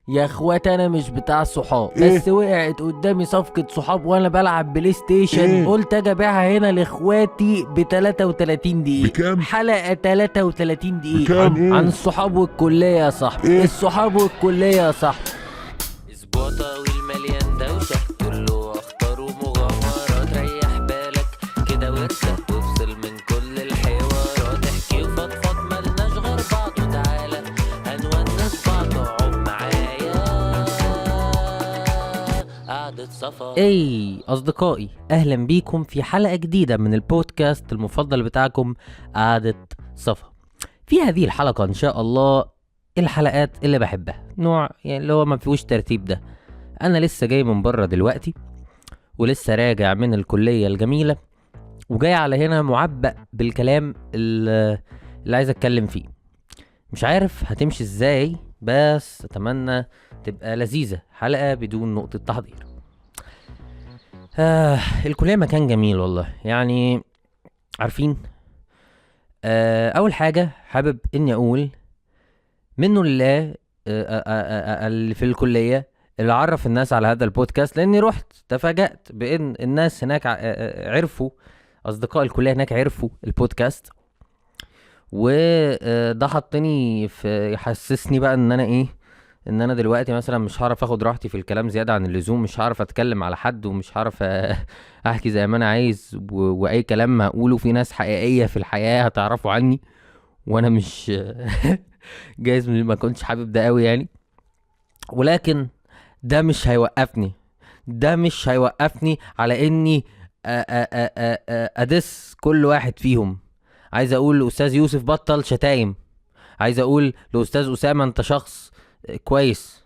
يا اخوات انا مش بتاع صحاب، بس وقعت قدامي صفقة صحاب وانا بلعب بلاي ستيشن. قلت اجي ابيعها هنا لاخواتي ب 33 دقيقة. بكام؟ حلقة 33 دقيقة بكام؟ عن الصحاب والكلية يا صاحبي. الصحاب والكلية يا صاحبي. اسبوع طويل مليان دوشة، كله اخطار ومغامرات. ريح بالك كده وارتاح وافصل من كل الحوارات. احكي وفضفض ملناش غير بعض، وتعالى هنونس بعض. اقعد معايا قعدة صفا. اي اصدقائي، اهلا بيكم في حلقة جديدة من البودكاست المفضل بتاعكم قعدة صفا. في هذه الحلقة ان شاء الله الحلقات اللي بحبها، نوع يعني اللي هو ما فيهوش ترتيب. ده انا لسه جاي من بره دلوقتي، ولسه راجع من الكلية الجميلة، وجاي على هنا معبأ بالكلام اللي عايز اتكلم فيه. مش عارف هتمشي ازاي، بس اتمنى تبقى لذيذة، حلقة بدون نقطة تحضير. الكلية مكان جميل والله، يعني عارفين. اول حاجة حابب اني اقول منه لله اللي في الكلية اللي عرف الناس على هذا البودكاست، لاني رحت تفاجأت بان الناس هناك عرفوا، اصدقاء الكلية هناك عرفوا البودكاست. وده حطني في يحسسني بقى ان انا ان انا دلوقتي مثلا مش هعرف اخد راحتي في الكلام زيادة عن اللزوم، مش هعرف اتكلم على حد، ومش هعرف احكي زي ما انا عايز، واي كلام هقوله في ناس حقيقية في الحياة هتعرفوا عني، وانا مش جايز ما كنتش حابب ده قوي يعني. ولكن ده مش هيوقفني على اني ادس كل واحد فيهم. عايز اقول لاستاذ يوسف بطل شتايم، عايز اقول لاستاذ اسامة انت شخص كويس،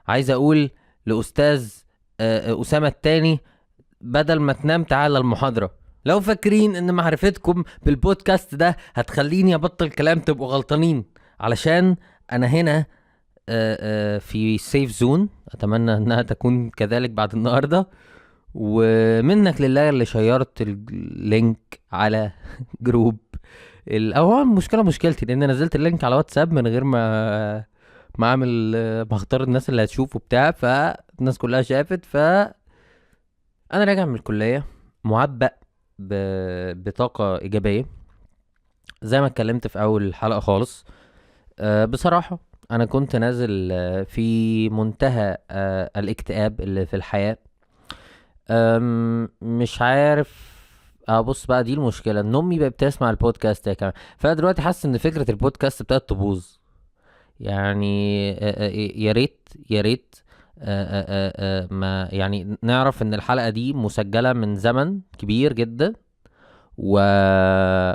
عايز اقول لاستاذ اسامة التاني بدل ما تنام تعالى المحاضرة. لو فاكرين ان معرفتكم بالبودكاست ده هتخليني ابطل كلام تبقوا غلطانين، علشان انا هنا في سيف زون. اتمنى انها تكون كذلك بعد النهاردة. ومنك لله اللي شيرت اللينك على جروب او مشكلتي لان نزلت اللينك على واتساب من غير ما اعمل ما اختار الناس اللي هتشوفه بتاع، فالناس كلها شافت. انا راجع من الكلية معبأ بطاقة ايجابية زي ما اتكلمت في اول حلقة خالص. بصراحة انا كنت نازل في منتهى الاكتئاب اللي في الحياة. مش عارف. بص بقى، دي المشكلة ان امي بقت بتسمع البودكاست يا كمان، فانا دلوقتي حاسس ان فكرة البودكاست ابتدت تبوظ. يعني يا ريت ما يعني نعرف ان الحلقة دي مسجلة من زمن كبير جدا،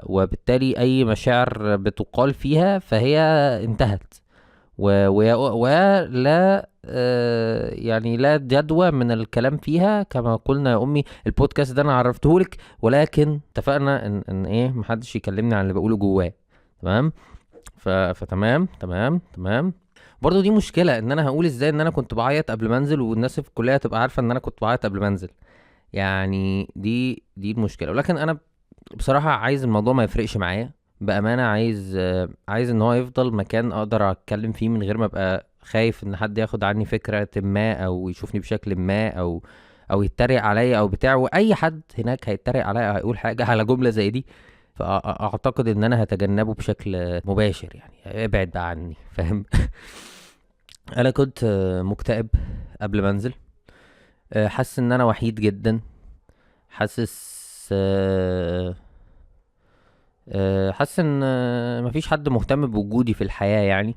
وبالتالي اي مشاعر بتقال فيها فهي انتهت، ولا يعني لا جدوى من الكلام فيها. كما قلنا يا امي البودكاست ده انا عرفتهولك، ولكن اتفقنا ان محدش يكلمني عن اللي بقوله جواه. تمام. فتمام تمام. برضو دي مشكلة ان انا هقول ازاي ان انا كنت بعيط قبل ما انزل، والناس في الكلية تبقى عارفة ان انا كنت بعيط قبل ما انزل. يعني دي المشكلة. ولكن انا بصراحة عايز الموضوع ما يفرقش معايا بأمانة. عايز ان هو يفضل مكان اقدر اتكلم فيه من غير ما ابقى خايف ان حد ياخد عني فكرة ما، او يشوفني بشكل ما، او يتريق عليا او بتاع. واي حد هناك هيتريق عليا او هيقول حاجة على جملة زي دي، فاعتقد ان انا هتجنبه بشكل مباشر، يعني ابعد بقى عني، فاهم؟ انا كنت مكتئب قبل ما انزل، حاسس ان انا وحيد جدا، حاسس حاسس ان مفيش حد مهتم بوجودي في الحياة يعني.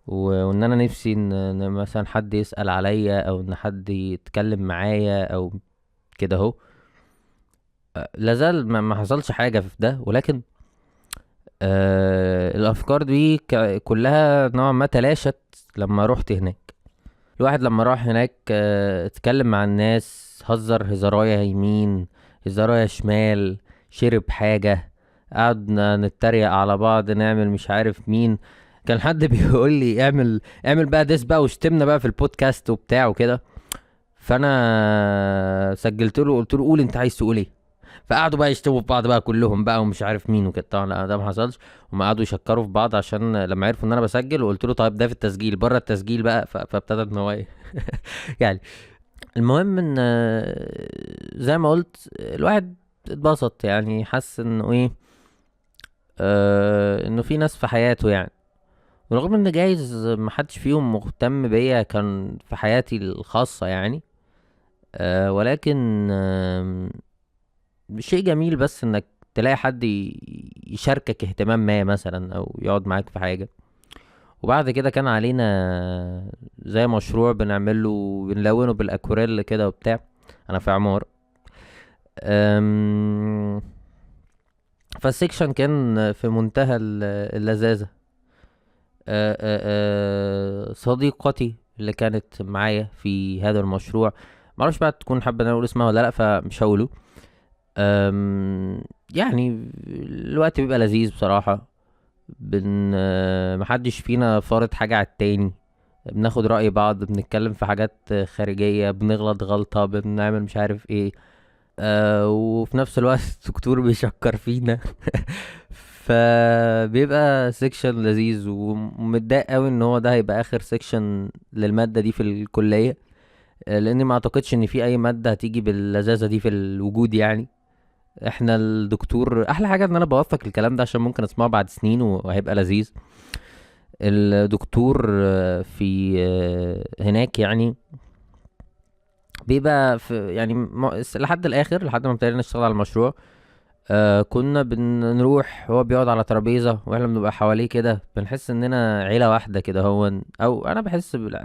وان انا نفسي ان مثلا حد يسأل عليا، او ان حد يتكلم معايا او كده اهو. لازال ما حصلش حاجة في ده، ولكن الافكار دي كلها نوعا ما تلاشت لما رحت هناك. الواحد لما راح هناك اتكلم مع الناس، هزر هزرايا يمين هزرايا شمال، شرب حاجة، قعدنا نتريق على بعض، نعمل مش عارف مين. كان حد بيقول لي اعمل بقى ديس بقى، وشتمنا بقى في البودكاست وبتاع وكده. فانا سجلت له، قلت له قول انت عايز تقول ايه. فقعدوا بقى يشتموا في بعض بقى كلهم بقى ومش عارف مين وكده. طبعا لا ده ما حصلش. وما قعدوا يشكروا في بعض عشان لما عرفوا ان انا بسجل، وقلت له طيب ده في التسجيل بره التسجيل بقى، فابتدى ان هو يعني المهم ان زي ما قلت الواحد اتبسط، يعني حس انه ايه، انه في ناس في حياته يعني. ورغم ان جايز محدش فيهم مهتم بيا كان في حياتي الخاصة يعني، ولكن شيء جميل بس انك تلاقي حد يشاركك اهتمام ما مثلا، او يقعد معاك في حاجة. وبعد كده كان علينا زي مشروع بنعمله، بنلونه بالاكوريل كده وبتاع. انا في عمار. أم، فالسكشن كان في منتهى اللذاذة. صديقتي اللي كانت معايا في هذا المشروع، معرفش بقى تكون حابة ان انا اقول اسمها ولا لا، فمش هقوله. يعني الوقت بيبقى لذيذ بصراحة. محدش فينا فارض حاجة على التاني، بناخد رأي بعض، بنتكلم في حاجات خارجية، بنغلط غلطة، بنعمل مش عارف ايه. وفي نفس الوقت الدكتور بيشكر فينا. فبيبقى سيكشن لذيذ، ومتضايق قوي ان هو ده هيبقى اخر سيكشن للمادة دي في الكلية. لاني ما اعتقدش ان في اي مادة هتيجي باللذاذة دي في الوجود يعني. احنا الدكتور احلى حاجة ان انا بوفق الكلام ده عشان ممكن اسمعه بعد سنين وهيبقى لذيذ. الدكتور في هناك يعني بيبقى في يعني لحد الاخر، لحد ما ابتدينا نشتغل على المشروع. كنا بنروح، هو بيقعد على ترابيزة واحنا بنبقى حواليه كده، بنحس اننا عيلة واحدة كده. هو او انا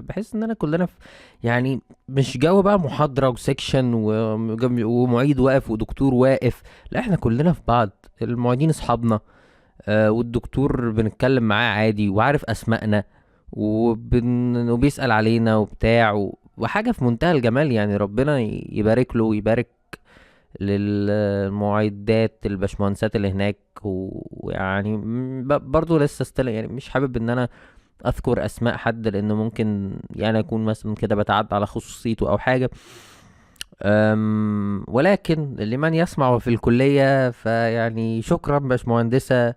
بحس اننا كلنا في يعني مش جو بقى محاضرة وسكشن ومعيد واقف ودكتور واقف. لا احنا كلنا في بعض، المعيدين اصحابنا. والدكتور بنتكلم معاه عادي وعارف اسمائنا، وبيسأل علينا وبتاع وحاجة في منتهى الجمال يعني. ربنا يبارك له ويبارك للمعدات البشمهندسات اللي هناك. ويعني برضو لسه يعني مش حابب ان انا اذكر اسماء حد، لانه ممكن يعني اكون مثلا كده بتعدى على خصوصيته او حاجة. ولكن لمن يسمع في الكلية فيعني شكرا باشمهندسة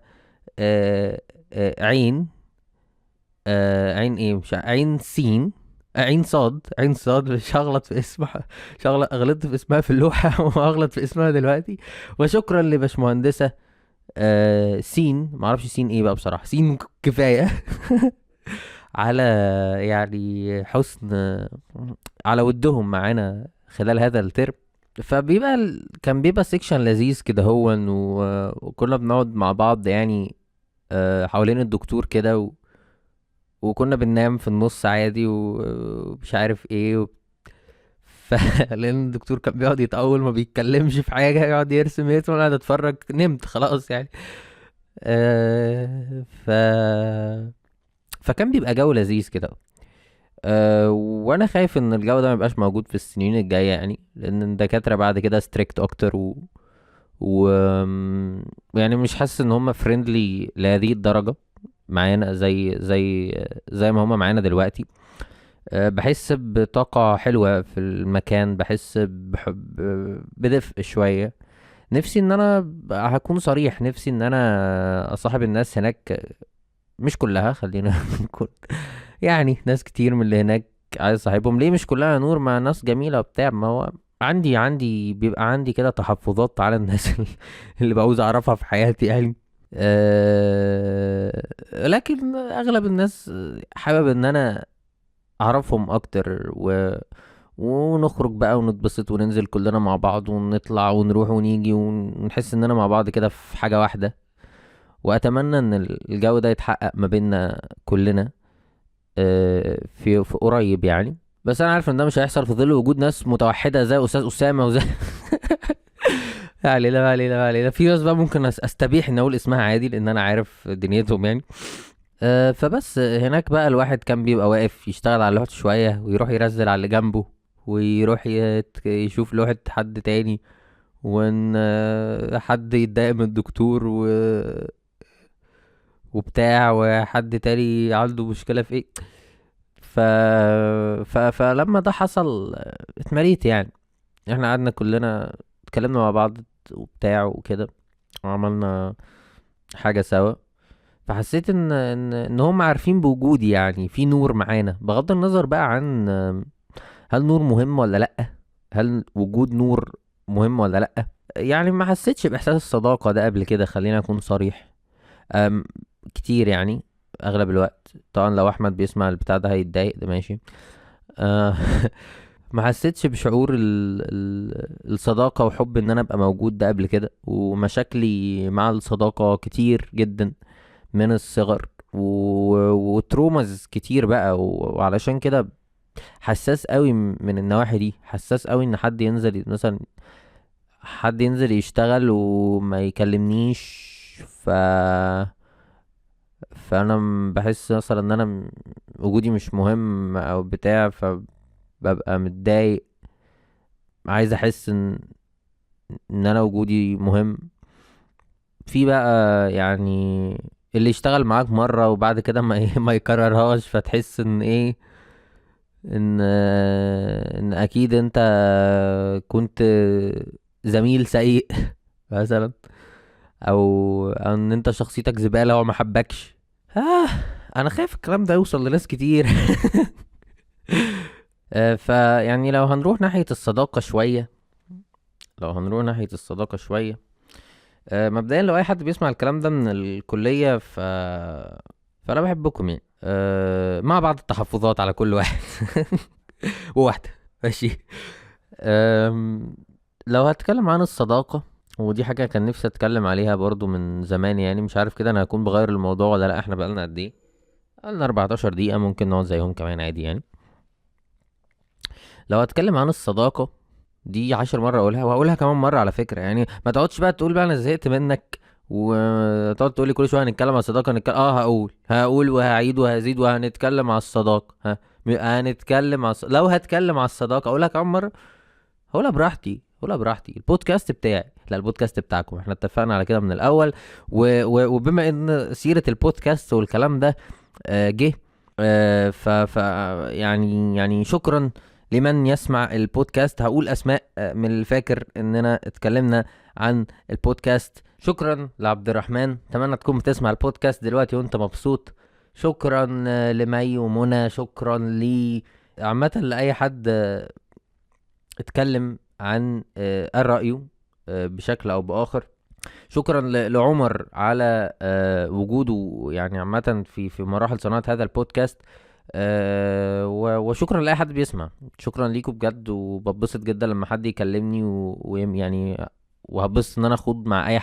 عين. عين ايه، مش عين سين، عين صاد. مش هغلط في اسمها. مش هغلط، غلطت في اسمها في اللوحة وهغلط في اسمها دلوقتي. وشكرا لباشمهندسة سين، معرفش سين ايه بقى بصراحة، سين كفاية. على يعني حسن، على ودهم معانا خلال هذا الترم. فبيبقى كان بيبقى سيكشن لذيذ كده هو، وكنا بنقعد مع بعض يعني حوالين الدكتور كده وكنا بننام في النص عادي ومش عارف ايه لان الدكتور كان بيقعد يتأول، ما بيتكلمش في حاجة، يقعد يرسم وانا قاعد اتفرج، نمت خلاص يعني. آه ف فكان بيبقى جو لذيذ كده. وانا خايف ان الجو ده ما يبقاش موجود في السنين الجاية يعني، لان الدكاترة بعد كده ستريكت اكتر و... يعني مش حاسس ان هم فريندلي لهذه الدرجة معانا زي ما هما معانا دلوقتي. بحس بطاقة حلوة في المكان، بحس بحب بدفء شوية. نفسي ان انا هكون صريح، نفسي ان انا اصاحب الناس هناك، مش كلها خلينا نكون يعني ناس كتير من اللي هناك عايز اصاحبهم. ليه مش كلها نور، مع ناس جميلة وبتاع. ما هو بيبقى عندي كده تحفظات على الناس اللي بعوز اعرفها في حياتي يعني. لكن اغلب الناس حابب ان انا اعرفهم اكتر ونخرج بقى ونتبسط وننزل كلنا مع بعض ونطلع ونروح ونيجي ونحس اننا مع بعض كده في حاجة واحدة. واتمنى ان الجو ده يتحقق ما بيننا كلنا في قريب يعني. بس انا عارف ان ده مش هيحصل في ظل وجود ناس متوحدة زي استاذ اسامة وزي ما علينا في ناس بقى ممكن استبيح ان اقول اسمها عادي، لان انا عارف دنيتهم يعني. فبس هناك بقى الواحد كان بيبقى واقف يشتغل على لوحته شوية، ويروح يرزل على اللي جنبه، ويروح يشوف لوحة حد تاني، وان حد يتضايق من الدكتور وبتاع، وحد تاني عنده مشكلة في ايه. ف... فلما ده حصل اتمريت يعني. احنا قعدنا كلنا اتكلمنا مع بعض وبتاع وكده، وعملنا حاجة سوا. فحسيت ان هم عارفين بوجودي، يعني في نور معانا، بغض النظر بقى عن هل نور مهم ولا لأ، هل وجود نور مهم ولا لأ. يعني ما حسيتش بإحساس الصداقة ده قبل كده، خلينا أكون صريح. أم كتير يعني، أغلب الوقت. طبعا لو أحمد بيسمع البتاع ده هيتضايق، ده ماشي. أه ما حسيتش بشعور الصداقة وحب ان انا ابقى موجود ده قبل كده. ومشاكلي مع الصداقة كتير جدا من الصغر، وترومز كتير بقى، وعلشان كده حساس قوي من النواحي دي. حساس قوي ان حد ينزل مثلا، حد ينزل يشتغل وما يكلمنيش. فانا بحس مثلا ان انا وجودي مش مهم او بتاع، فببقى متضايق. عايز احس ان انا وجودي مهم. في بقى يعني اللي يشتغل معاك مرة وبعد كده ما يكررهاش، فتحس ان ايه، ان اكيد انت كنت زميل سيء مثلا، او ان انت شخصيتك زبالة وما حبكش. آه انا خايف الكلام ده يوصل لناس كتير. فيعني لو هنروح ناحية الصداقة شوية، لو هنروح ناحية الصداقة شوية، مبدئيا لو اي حد بيسمع الكلام ده من الكلية فانا بحبكم يعني، مع بعض التحفظات على كل واحد وواحدة. ماشي. لو هتكلم عن الصداقة، ودي حاجة كان نفسي اتكلم عليها برضو من زمان، يعني مش عارف كده انا هكون بغير الموضوع ولا لا. احنا بقالنا قد ايه؟ بقالنا 14 دقيقة، ممكن نقعد زيهم كمان عادي يعني. لو هتكلم عن الصداقة دي 10 مرة اقولها، وهقولها كمان مرة على فكرة. يعني ما تقعدش بقى تقول بقى انا زهقت منك، وتقعد تقول لي كل شوية هنتكلم عن الصداقة، هنتكلم. هقول وهعيد وهزيد وهنتكلم على الصداقة. هنتكلم على لو هتكلم على الصداقة اقولها كمان مرة، هقولها براحتي، هقولها براحتي. البودكاست بتاعي لا البودكاست بتاعكم، احنا اتفقنا على كده من الاول. وبما ان سيرة البودكاست والكلام ده جه، يعني شكرا لمن يسمع البودكاست. هقول اسماء من الفاكر اننا اتكلمنا عن البودكاست. شكرا لعبد الرحمن، اتمنى تكون بتسمع البودكاست دلوقتي وانت مبسوط. شكرا لمي ومنى. شكرا عامة لأي حد اتكلم عن قال رأيه بشكل او بآخر. شكرا لعمر على وجوده يعني عامة في مراحل صناعة هذا البودكاست. وشكرا لأي حد بيسمع. شكرا ليكم بجد، وببسط جدا لما حد يكلمني ويعني وهبسط ان انا اخوض مع اي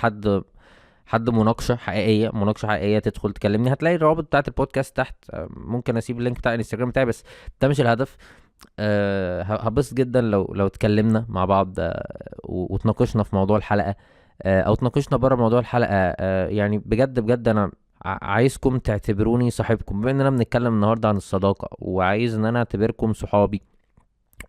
حد مناقشة حقيقية. مناقشة حقيقية تدخل تكلمني، هتلاقي الروابط بتاعت البودكاست تحت. ممكن اسيب اللينك بتاع الانستجرام بتاعي، بس ده مش الهدف. هبسط جدا لو اتكلمنا مع بعض وتناقشنا في موضوع الحلقة، او تناقشنا بره موضوع الحلقة. يعني بجد بجد انا عايزكم تعتبروني صاحبكم، بما اننا بنتكلم النهارده عن الصداقة، وعايز ان انا اعتبركم صحابي.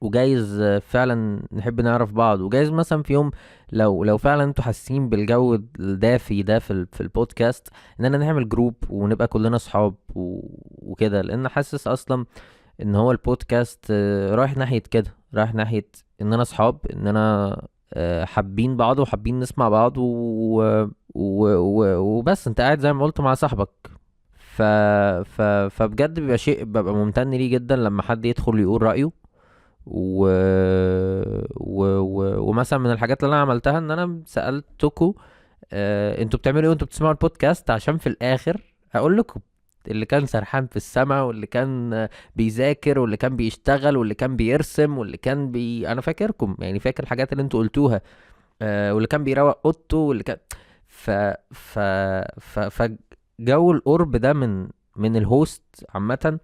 وجايز فعلا نحب نعرف بعض، وجايز مثلا في يوم لو فعلا انتوا حاسين بالجو الدافي ده في البودكاست، اننا نعمل جروب ونبقى كلنا صحاب وكده. لان حاسس اصلا ان هو البودكاست رايح ناحية كده، رايح ناحية اننا صحاب، اننا حابين بعض وحابين نسمع بعض وبس. انت قاعد زي ما قلت مع صاحبك. ف... فبجد بيبقى شيء ببقى ممتن ليه جدا لما حد يدخل يقول رأيه. و... ومثلا من الحاجات اللي انا عملتها ان انا سألتكوا انتوا بتعملوا ايه وانتوا بتسمعوا البودكاست، عشان في الاخر اقول لكم اللي كان سرحان في السما، واللي كان بيذاكر، واللي كان بيشتغل، واللي كان بيرسم، واللي كان انا فاكركم يعني، فاكر الحاجات اللي انتوا قلتوها. واللي كان بيروق اوضته، واللي كان ف ف جو القرب ده من الهوست عامة.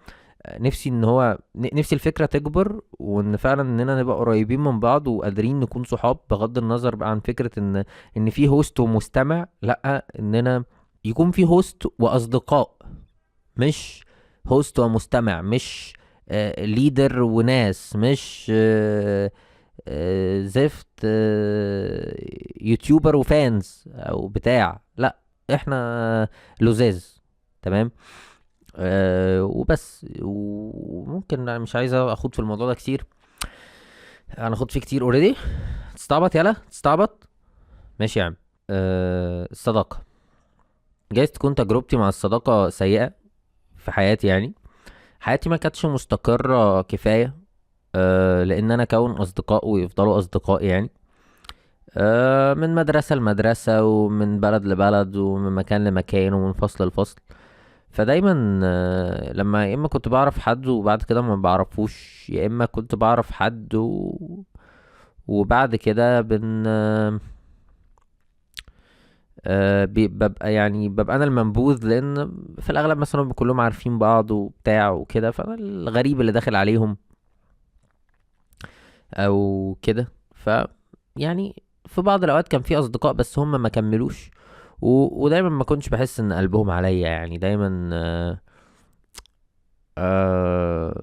نفسي ان هو نفسي الفكرة تكبر، وان فعلا اننا نبقى قريبين من بعض وقادرين نكون صحاب، بغض النظر بقى عن فكرة ان في هوست ومستمع. لا، اننا يكون في هوست واصدقاء، مش هوست ومستمع، مش ليدر وناس، مش زفت يوتيوبر وفانز او بتاع. لا، احنا لزاز. تمام. وبس. وممكن أنا مش عايز اخوض في الموضوع ده كتير، انا اخوض فيه كتير اوريدي. تستعبط يلا تستعبط. ماشي يا عم. الصداقة. جايز تكون تجربتي مع الصداقة سيئة في حياتي يعني. حياتي ما كانتش مستقرة كفاية لان انا اكون اصدقاء ويفضلوا اصدقاء يعني. من مدرسة لمدرسة ومن بلد لبلد ومن مكان لمكان ومن فصل لفصل. فدايما لما يا اما كنت بعرف حد وبعد كده ما بعرفوش، يا اما كنت بعرف حد وبعد كده ببقى يعني ببقى انا المنبوذ، لان في الاغلب مثلا كلهم عارفين بعض وبتاع وكده، فانا الغريب اللي داخل عليهم او كده. ف يعني في بعض الاوقات كان في اصدقاء بس هم ما كملوش، ودايما ما كنتش بحس ان قلبهم عليا يعني. دايما آه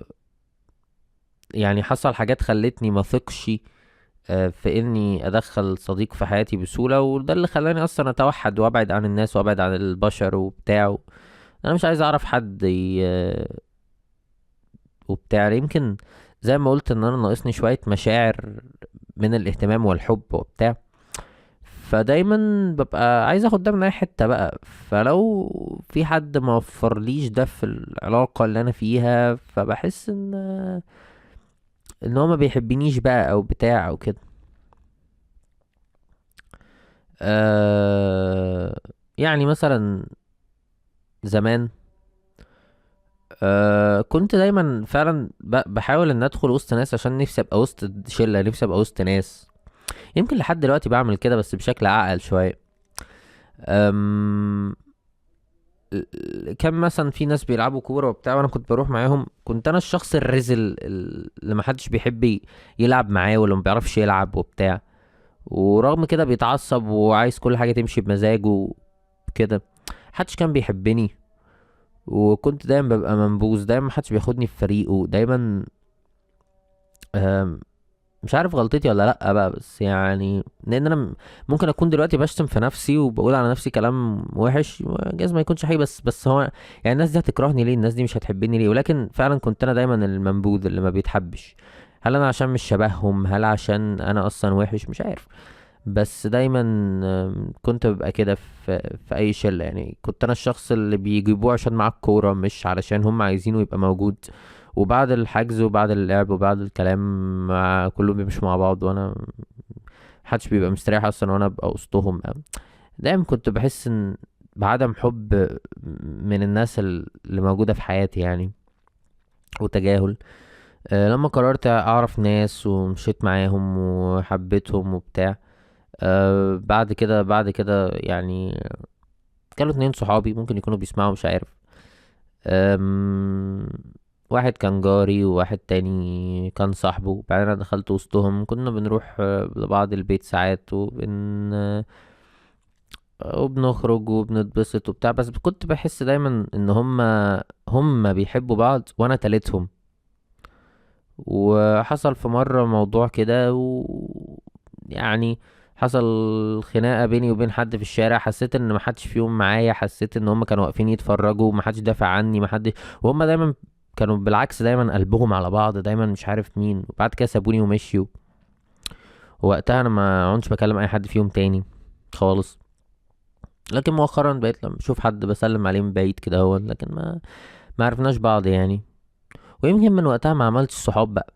يعني حصل حاجات خلتني ما ثقش في اني ادخل صديق في حياتي بسهولة، وده اللي خلاني اصلا اتوحد وابعد عن الناس وابعد عن البشر وبتاع. انا مش عايز اعرف حد وبتاع. يمكن زي ما قلت ان انا ناقصني شوية مشاعر من الاهتمام والحب وبتاع. فدايما ببقى عايز اخد ده من اي حتة بقى. فلو في حد ما وفرليش ده في العلاقة اللي انا فيها، فبحس ان هو ما بيحبنيش بقى او بتاع او كده. يعني مثلا زمان كنت دايما فعلا بحاول ان ادخل وسط ناس عشان نفسي ابقى وسط شلة، نفسي ابقى وسط ناس. يمكن لحد دلوقتي بعمل كده بس بشكل اعقل شوية. أم... كان مثلا في ناس بيلعبوا كورة وبتاع وانا كنت بروح معاهم، كنت انا الشخص الرزل اللي محدش بيحب يلعب معاه واللي ما بيعرفش يلعب وبتاع. ورغم كده بيتعصب وعايز كل حاجة تمشي بمزاجه كده. محدش كان بيحبني، وكنت دايما ببقى منبوذ، دايما محدش بياخدني في فريقه دايما. آم، مش عارف غلطتي ولا لأ بقى، بس يعني لان انا ممكن اكون دلوقتي بشتم في نفسي وبقول على نفسي كلام وحش، جايز ما يكونش حقيقي، بس هو يعني الناس دي هتكرهني ليه؟ الناس دي مش هتحبني ليه؟ ولكن فعلا كنت انا دايما المنبوذ اللي ما بيتحبش. هل انا عشان مش شبههم؟ هل عشان انا اصلا وحش؟ مش عارف. بس دايما كنت ببقى كده في اي شله يعني. كنت انا الشخص اللي بيجيبوه عشان معاه الكوره، مش علشان هم عايزينه يبقى موجود. وبعد الحجز وبعد اللعب وبعد الكلام مع كلهم بيمشوا مع بعض، وانا محدش بيبقى مستريح اصلا وانا ابقى وسطهم. دايما كنت بحس ان بعدم حب من الناس اللي موجوده في حياتي يعني، وتجاهل. لما قررت اعرف ناس ومشيت معاهم وحبيتهم وبتاع. بعد كده يعني كانوا اتنين صحابي ممكن يكونوا بيسمعوا، مش عارف. أم واحد كان جاري وواحد تاني كان صاحبه. بعدين انا دخلت وسطهم، كنا بنروح لبعض البيت ساعات وبنخرج وبنتبسط وبتاع. بس كنت بحس دايما ان هم بيحبوا بعض وانا تالتهم. وحصل في مرة موضوع كده يعني حصل خناقة بيني وبين حد في الشارع. حسيت ان محدش فيهم معايا، حسيت ان هم كانوا واقفين يتفرجوا ومحدش دافع عني، محدش. وهم دايما كانوا بالعكس دايما قلبهم على بعض دايما، مش عارف مين. وبعد كده سابوني ومشيوا. ووقتها انا ما عنتش بكلم اي حد فيهم تاني خالص. لكن مؤخرا بقيت لما بشوف حد بسلم عليه من بعيد كده هو، لكن ما عرفناش بعض يعني. ويمكن من وقتها ما عملتش صحاب بقى.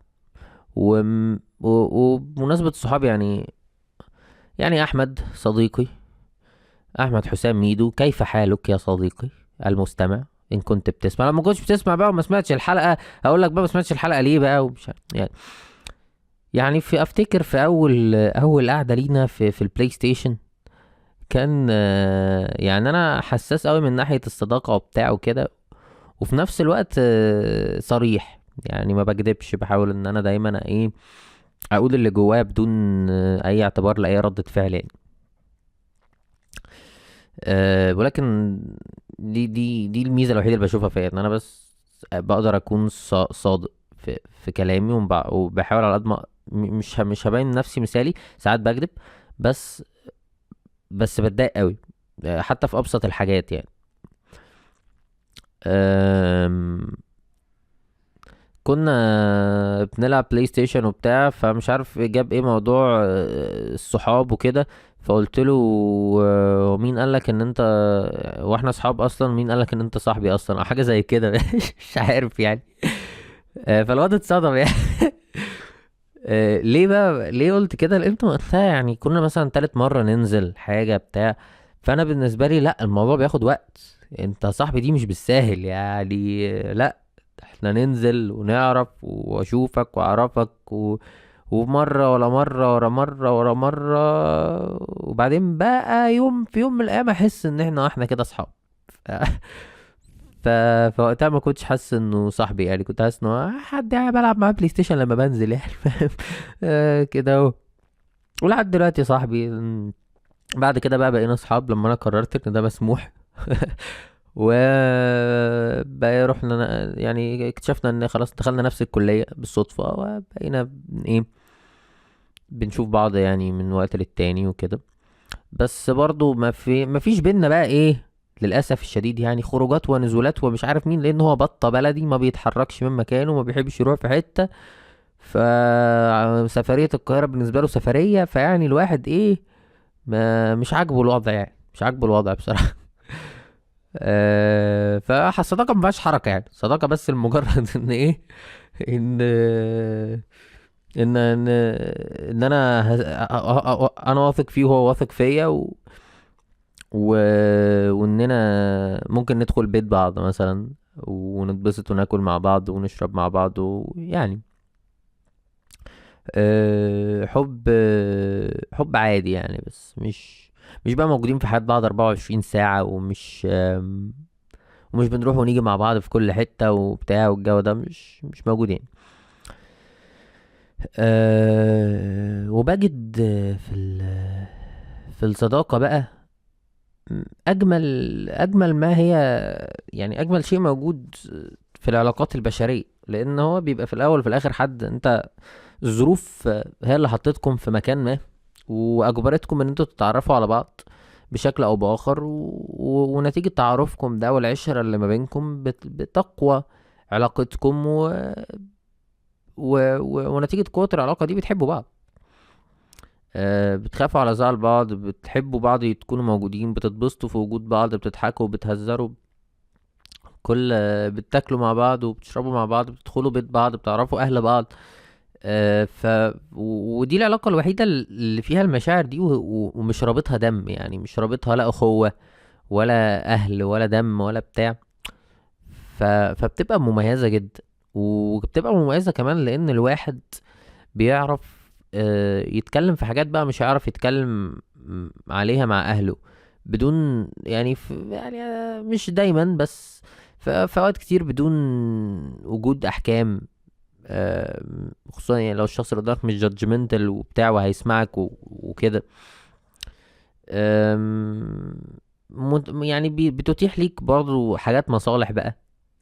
وبمناسبة الصحاب يعني أحمد صديقي، أحمد حسام ميدو، كيف حالك يا صديقي المستمع؟ إن كنت بتسمع. لما كنتش بتسمع بقى وما سمعتش الحلقة، أقول لك بقى ما سمعتش الحلقة ليه بقى ومش عارف يعني أفتكر في أول قعدة لينا في البلاي ستيشن. كان يعني أنا حساس قوي من ناحية الصداقة وبتاع وكده، وفي نفس الوقت صريح يعني ما بكدبش. بحاول ان انا دايما اقول اللي جوايا بدون اي اعتبار لاي ردة فعل يعني. ولكن دي الميزة الوحيدة اللي بشوفها فيا، ان انا بس بقدر اكون صادق في كلامي، وبحاول على قد ما مش هبين نفسي مثالي. ساعات بكذب، بس بتضايق قوي حتى في ابسط الحاجات يعني. كنا بنلعب بلاي ستيشن وبتاع، فمش عارف جاب ايه موضوع الصحاب وكده. فقلت له مين قالك ان انت، واحنا صحاب اصلا، مين قالك ان انت صاحبي اصلا او حاجه زي كده. مش عارف يعني. فالواد اتصدم يعني. ليه بقى، ليه قلت كده؟ لقيت وقتها يعني كنا مثلا تالت مرة ننزل حاجة بتاع. فانا بالنسبة لي لا، الموضوع بياخد وقت. انت صاحبي دي مش بالساهل يعني. لا، احنا ننزل ونعرف واشوفك واعرفك ومرة ورا مرة ورا مرة ورا مرة، وبعدين بقى يوم في يوم من الايام احس ان احنا كده اصحاب. ف... فوقتها ما كنتش حاسس انه صاحبي يعني، كنت حاسس انه حد يعني بلعب معاه بلاي ستيشن لما بنزل يعني. فاهم؟ كده اهو. ولحد دلوقتي صاحبي. بعد كده بقى بقينا اصحاب لما انا قررت ان ده مسموح. و بقى رحنا يعني اكتشفنا ان خلاص دخلنا نفس الكلية بالصدفة، وبقينا ايه، بنشوف بعض يعني من وقت للتاني وكده. بس برضو ما فيش بينا بقى ايه، للاسف الشديد يعني، خروجات ونزولات ومش عارف مين، لان هو بطة بلدي ما بيتحركش من مكانه، ما بيحبش يروح في حتة. فسفرية القاهرة بالنسبة له سفرية، فيعني الواحد ايه، ما مش عاجبه الوضع يعني، مش عاجبه الوضع بصراحة. فالصداقة ما فيهاش حركة يعني، صداقة بس لمجرد ان ايه، ان ان انا انا واثق فيه وهو واثق فيا و... واننا ممكن ندخل بيت بعض مثلا ونتبسط وناكل مع بعض ونشرب مع بعض ويعني حب عادي يعني، بس مش بقى موجودين في حياة بعض 24 ساعة، ومش بنروح ونيجي مع بعض في كل حتة وبتاع، والجو ده مش موجود يعني. وبجد في الصداقة بقى اجمل ما هي، يعني اجمل شيء موجود في العلاقات البشرية، لان هو بيبقى في الاول وفي الاخر حد انت، الظروف هي اللي حطتكم في مكان ما، واجبرتكم ان انتوا تتعرفوا على بعض بشكل او باخر، ونتيجة تعارفكم ده والعشرة اللي ما بينكم بتقوى علاقتكم ونتيجة قوة العلاقة دي بتحبوا بعض. بتخافوا على زعل بعض، بتحبوا بعض تكونوا موجودين، بتتبسطوا في وجود بعض، بتضحكوا بتهزروا، كل بتاكلوا مع بعض وبتشربوا مع بعض، بتدخلوا بيت بعض، بتعرفوا اهل بعض. ودي العلاقة الوحيدة اللي فيها المشاعر دي، ومش رابطها دم يعني، مش رابطها لا اخوة ولا اهل ولا دم ولا بتاع. فبتبقى مميزة جدا، وبتبقى مميزة كمان لان الواحد بيعرف يتكلم في حاجات بقى مش هيعرف يتكلم عليها مع اهله، بدون يعني يعني مش دايما، بس في اوقات كتير بدون وجود احكام. خصوصا يعني لو الشخص اللي قدامك مش جادجمنتال وبتاع وهيسمعك وكده. يعني بتتيح ليك برضو حاجات مصالح بقى،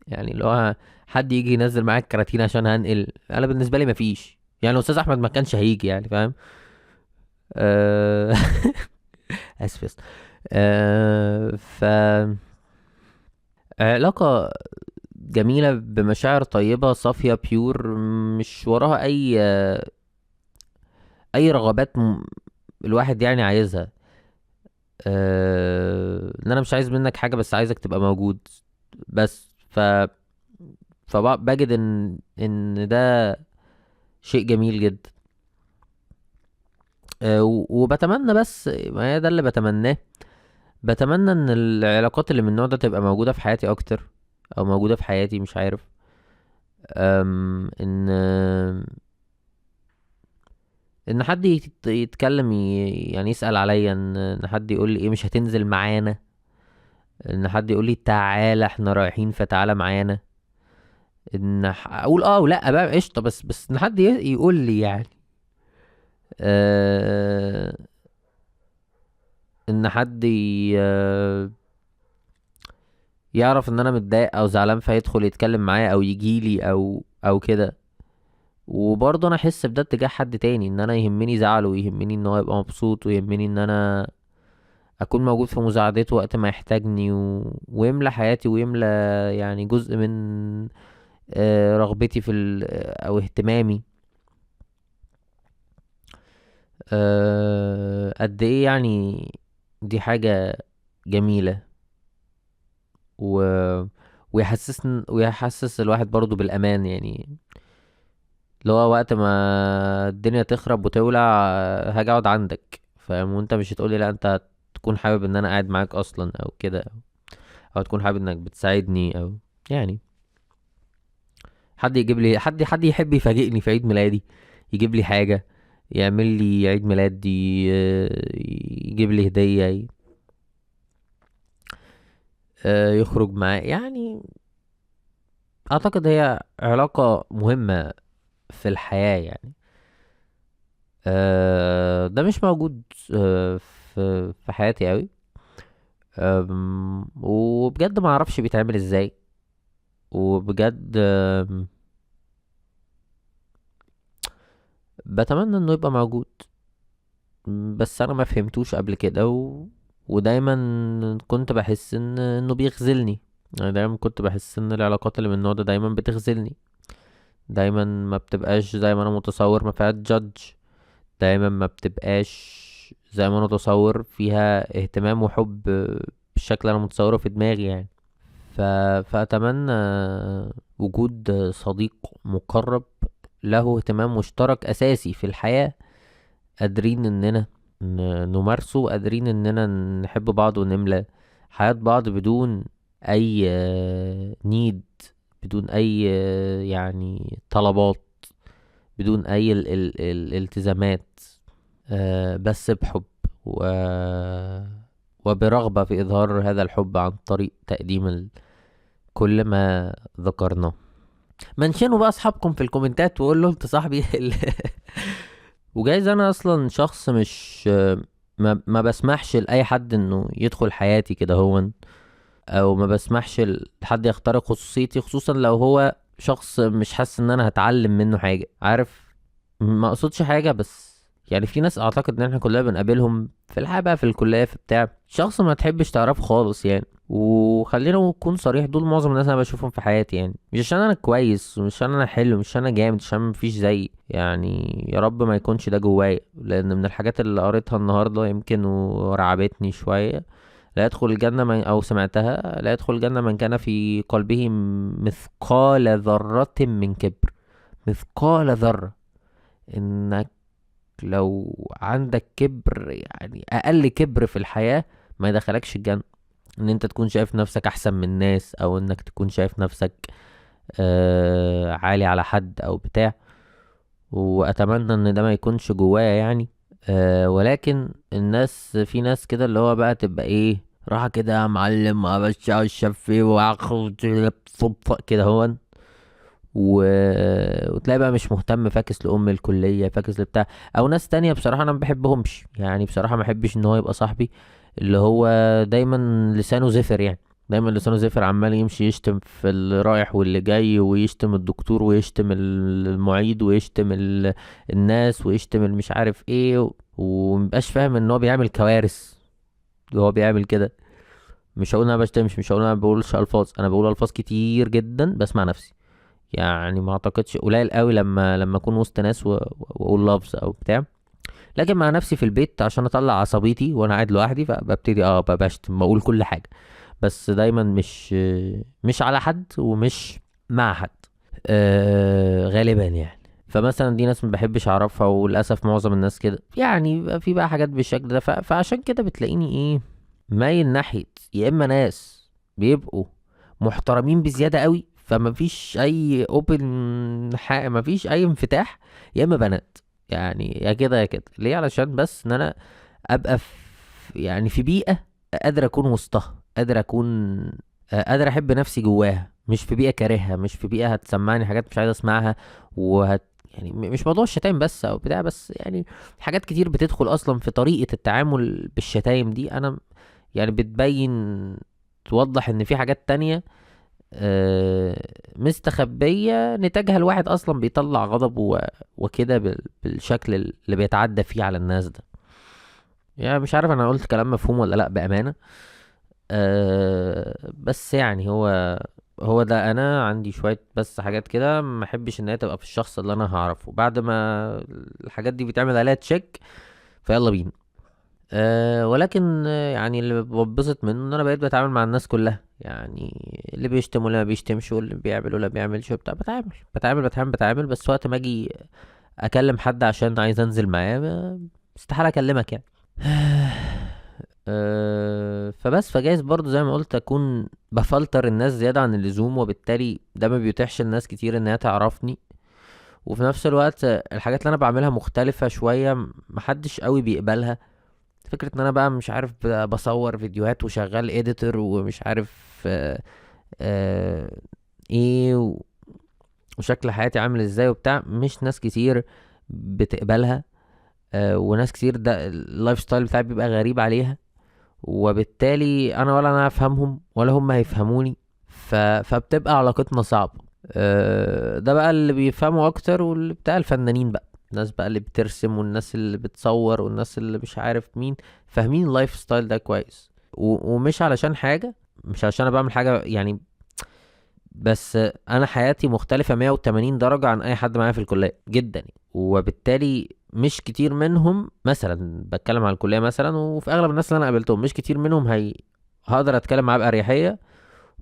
يعني اللي هو حد يجي ينزل معاك كراتين عشان هنقل، انا بالنسبه لي مفيش يعني، لو استاذ احمد ما كانش هيجي يعني، فاهم؟ أه... اسف يا اسطى. ف علاقه جميله بمشاعر طيبه صافيه بيور، مش وراها اي رغبات الواحد يعني عايزها. ان انا مش عايز منك حاجه، بس عايزك تبقى موجود بس. فبجد ان ده شيء جميل جدا. وبتمنى، بس ما هي ده اللي بتمناه، بتمنى ان العلاقات اللي من النوع ده تبقى موجودة في حياتي اكتر، او موجودة في حياتي، مش عارف. ان حد يتكلم يعني يسأل عليا، ان حد يقول لي ايه مش هتنزل معانا، ان حد يقول لي تعالى احنا رايحين فتعالى معانا، ان اقول اه ولا بقى قشطه، بس ان حد يقول لي يعني آه ان حد يعرف ان انا متضايق او زعلان فيدخل يتكلم معايا او يجيلي او كده. وبرضه انا احس بده اتجاه حد تاني، ان انا يهمني زعله ويهمني ان هو يبقى مبسوط ويهمني ان انا اكون موجود في مساعدته وقت ما يحتاجني ويملى حياتي ويملى يعني جزء من رغبتي في او اهتمامي، قد ايه يعني دي حاجة جميلة. و ويحسس الواحد برضو بالأمان، يعني اللي هو وقت ما الدنيا تخرب وتولع هاجي اقعد عندك، فاهم؟ وانت مش هتقولي لا، انت تكون حابب ان انا قاعد معاك اصلا او كده، او تكون حابب انك بتساعدني، او يعني حد يجيب لي، حد يحب يفاجئني في عيد ميلادي، يجيب لي حاجة، يعمل لي عيد ميلاد، يجيب لي هدية، يخرج معاه. يعني اعتقد هي علاقة مهمة في الحياة يعني. ده مش موجود في حياتي قوي. وبجد ما اعرفش بيتعمل ازاي، وبجد بتمنى انه يبقى موجود، بس انا ما فهمتوش قبل كده. ودايما كنت بحس انه بيخذلني. يعني دايما كنت بحس ان العلاقات اللي من النوع ده دايما بتخذلني، دايما ما بتبقاش زي ما انا متصور، ما فيهاش جادج، دايما ما بتبقاش زي ما انا متصور، فيها اهتمام وحب بالشكل اللي انا متصوره في دماغي يعني. ف... فأتمنى وجود صديق مقرب له اهتمام مشترك أساسي في الحياة، قادرين إننا نمارسه، قادرين إننا نحب بعض ونملى حياة بعض بدون أي نيد، بدون أي يعني طلبات، بدون أي الالتزامات، بس بحب و... وبرغبة في إظهار هذا الحب عن طريق تقديم كل ما ذكرناه. منشنوا بقى اصحابكم في الكومنتات وقول له انت صاحبي وجايز انا اصلا شخص مش ما بسمحش لاي حد انه يدخل حياتي كده هون، او ما بسمحش لحد يخترق خصوصيتي، خصوصا لو هو شخص مش حاسس ان انا هتعلم منه حاجة. عارف، ما اقصدش حاجة، بس يعني في ناس اعتقد ان احنا كلنا بنقابلهم في الحياة بقى، في الكلية، في بتاع، شخص ما تحبش تعرفه خالص يعني. وخلينا نكون صريح، دول معظم الناس انا بشوفهم في حياتي يعني، مش عشان انا كويس، مش عشان انا حلو، مش عشان انا جامد، مش عشان مفيش زيي يعني. يا رب ما يكونش ده جوايا، لان من الحاجات اللي قريتها النهارده يمكن ورعبتني شوية: لا يدخل الجنة من، أو سمعتها: لا يدخل الجنة من كان في قلبه مثقال ذرة من كبر. مثقال ذرة. إنك لو عندك كبر، يعني أقل كبر في الحياة، ما يدخلكش الجنة. إن أنت تكون شايف نفسك أحسن من الناس، أو إنك تكون شايف نفسك عالي على حد أو بتاع. وأتمنى إن ده ما يكونش جوايا يعني. ولكن الناس، في ناس كده اللي هو بقى تبقى ايه، راحة كده يا معلم، ابشع الشفي واخد صدفة كده هون. و... وتلاقي بقى مش مهتم، فاكس لأم الكلية، فاكس لبتاع. او ناس تانية بصراحة انا ما بحبهمش يعني، بصراحة ما بحبش ان هو يبقى صاحبي، اللي هو دايما لسانه زفر يعني. دايما لسانه زفر، عمال يمشي يشتم في اللي رايح واللي جاي، ويشتم الدكتور، ويشتم المعيد، ويشتم الناس، ويشتم مش عارف ايه، ومبقاش فاهم ان هو بيعمل كوارث وهو بيعمل كده. مش هقول انا بشتمش، مش هقول انا بقولش الفاظ، انا بقول الفاظ كتير جدا بسمع نفسي يعني. ما اعتقدش، قليل قوي لما اكون وسط ناس واقول لفظ او بتاع. لكن مع نفسي في البيت عشان اطلع عصبيتي وانا قاعد لوحدي، فببتدي بشتم، بقول كل حاجه، بس دايما مش على حد، ومش مع حد، غالبا يعني. فمثلا دي ناس ما بحبش اعرفها، وللاسف معظم الناس كده يعني. بيبقى في بقى حاجات بالشكل ده، فعشان كده بتلاقيني ايه، مايل ناحيه يا اما ناس بيبقوا محترمين بزياده قوي، فما فيش اي اوبن، ما فيش اي انفتاح، يا اما بنات يعني، يا كده يا كده. ليه؟ علشان بس ان انا ابقى في، يعني في بيئة قادر اكون وسطها، قادر اكون قادر احب نفسي جواها، مش في بيئة كارهها، مش في بيئة هتسمعني حاجات مش عايز اسمعها. يعني مش موضوع الشتايم بس او بتاع، بس يعني حاجات كتير بتدخل اصلا في طريقة التعامل بالشتايم دي، انا يعني بتبين، توضح ان في حاجات تانية مستخبية نتاجها الواحد اصلا بيطلع غضبه وكده بالشكل اللي بيتعدى فيه على الناس ده. يعني مش عارف انا قلت كلام مفهوم ولا لا بأمانة. بس يعني هو هو ده انا عندي شويه بس حاجات كده ما احبش ان هي تبقى في الشخص اللي انا هعرفه. بعد ما الحاجات دي بيتعمل عليها تشيك فيلا بينا. ولكن يعني اللي ببسط منه ان انا بقيت بتعامل مع الناس كلها، يعني اللي بيشتم واللي ما بيشتمش واللي بيعمل واللي ما بيعملش وبتاع، بتعامل. بس وقت ما اجي اكلم حد عشان عايز انزل معاه استحالة اكلمك يعني. فبس فجايز برضو زي ما قلت اكون بفلتر الناس زيادة عن اللزوم، وبالتالي ده ما بيتيحش لناس كتير انها تعرفني. وفي نفس الوقت الحاجات اللي انا بعملها مختلفة شوية، محدش قوي بيقبلها. فكرة ان انا بقى مش عارف بصور فيديوهات وشغال اديتور ومش عارف آه ايه وشكل حياتي عامل ازاي وبتاع، مش ناس كتير بتقبلها. وناس كتير ده اللايف ستايل بتاعي بيبقى غريب عليها، وبالتالي انا ولا انا افهمهم ولا هم هيفهموني. فبتبقى علاقتنا صعبة. ده بقى اللي بيفهموا اكتر، واللي بتاع الفنانين بقى، الناس بقى اللي بترسم والناس اللي بتصور والناس اللي مش عارف مين، فاهمين اللايف ستايل ده كويس. ومش علشان حاجة، مش علشان انا بعمل حاجة يعني، بس انا حياتي مختلفة 180 درجة عن اي حد معايا في الكلية جدا يعني. وبالتالي مش كتير منهم، مثلا بتكلم على الكلية مثلا، وفي اغلب الناس اللي انا قابلتهم مش كتير منهم هقدر اتكلم معاه بأريحية،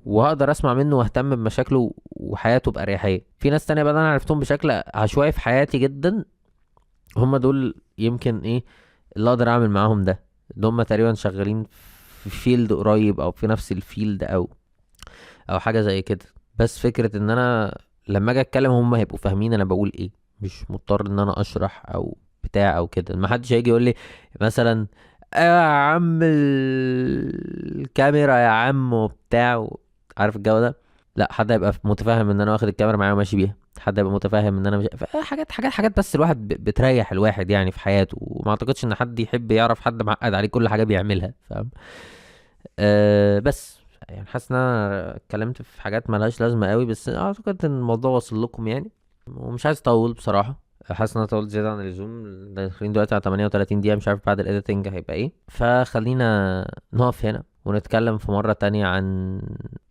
وهقدر اسمع منه واهتم بمشاكله وحياته بأريحية. في ناس تانية بقى انا عرفتهم بشكل عشوائي في حياتي جدا، هم دول يمكن ايه اللي اقدر اعمل معاهم ده. اللي هم تقريبا شغالين في فيلد قريب او في نفس الفيلد او حاجة زي كده. بس فكرة ان انا لما اجي اتكلم هم هيبقوا فاهمين انا بقول ايه، مش مضطر ان انا اشرح او بتاع او كده. ما حدش هيجي يقول لي مثلا يا عم الكاميرا يا عم وبتاع عارف الجو ده. لا، حد هيبقى متفاهم ان انا واخد الكاميرا معايا وماشي بيها، حد هيبقى متفاهم ان انا مش حاجات بس الواحد بتريح الواحد يعني في حياته. وما اعتقدش ان حد يحب يعرف حد معقد عليه كل حاجة بيعملها، فاهم؟ بس يعني حاسس ان انا اتكلمت في حاجات ملهاش لازمه قوي، بس اعتقد ان الموضوع وصل لكم يعني. ومش عايز اطول بصراحه، حاسس ان انا طولت زياده عن اللزوم. داخلين دلوقتي على 38 دقيقه، مش عارف بعد الايديتنج هيبقى ايه. فخلينا نقف هنا ونتكلم في مره تانية عن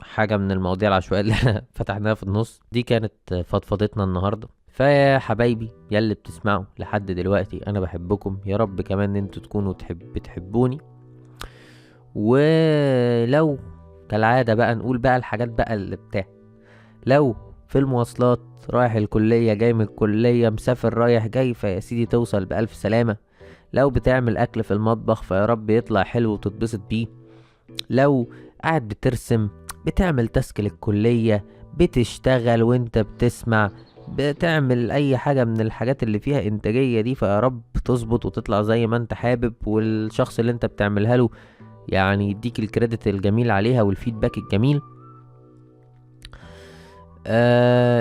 حاجه من المواضيع العشوائيه اللي احنا فتحناها في النص دي. كانت فضفضتنا النهارده. فيا حبايبي يلي بتسمعوا لحد دلوقتي، انا بحبكم، يا رب كمان ان انتوا تكونوا بتحبوني. ولو كالعادة بقى نقول بقى الحاجات بقى اللي بتاع، لو في المواصلات رايح الكلية جاي من الكلية مسافر رايح جاي، فيا سيدي توصل بألف سلامة. لو بتعمل أكل في المطبخ فيا رب يطلع حلو وتتبسط بيه. لو قاعد بترسم، بتعمل تاسك للكلية، بتشتغل وانت بتسمع، بتعمل اي حاجة من الحاجات اللي فيها انتاجية دي، فيا رب تظبط وتطلع زي ما انت حابب، والشخص اللي انت بتعملها له يعني يديك الكريدت الجميل عليها والفيدباك الجميل.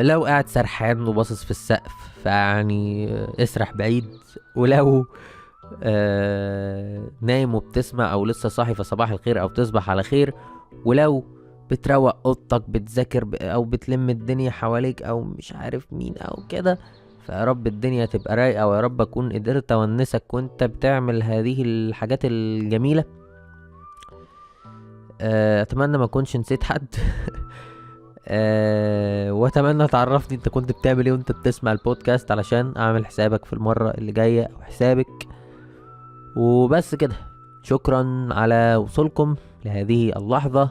لو قاعد سرحان وباصص في السقف فيعني اسرح بعيد. ولو نايم وبتسمع او لسه صاحي فصباح الخير او تصبح على خير. ولو بتروق اوضتك بتذاكر او بتلم الدنيا حواليك او مش عارف مين او كده، فيا رب الدنيا تبقى رايقه، ويا رب اكون قدرت اونسك وانت بتعمل هذه الحاجات الجميله. اتمنى ما اكونش نسيت حد. واتمنى تعرفني انت كنت بتعمل ايه وانت بتسمع البودكاست، علشان اعمل حسابك في المرة اللي جاية او حسابك. وبس كده، شكرا على وصولكم لهذه اللحظة.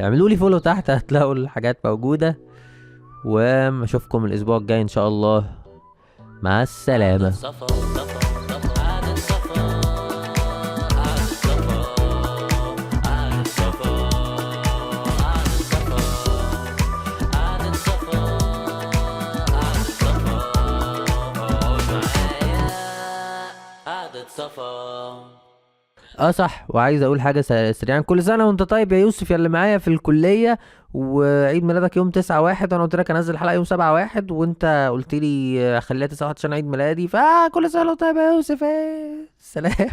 اعملوا لي فولو تحت هتلاقوا الحاجات موجودة، وما اشوفكم الاسبوع الجاي ان شاء الله. مع السلامة. صح، وعايز اقول حاجه سريعا. كل سنه وانت طيب يا يوسف يا اللي معايا في الكليه، وعيد ميلادك يوم 9/1، وانا قلت لك انزل حلقه يوم 7/1 وانت قلت لي خليها 9/1 عشان عيد ميلادي. فكل سنه وانت طيب يا يوسف. سلام.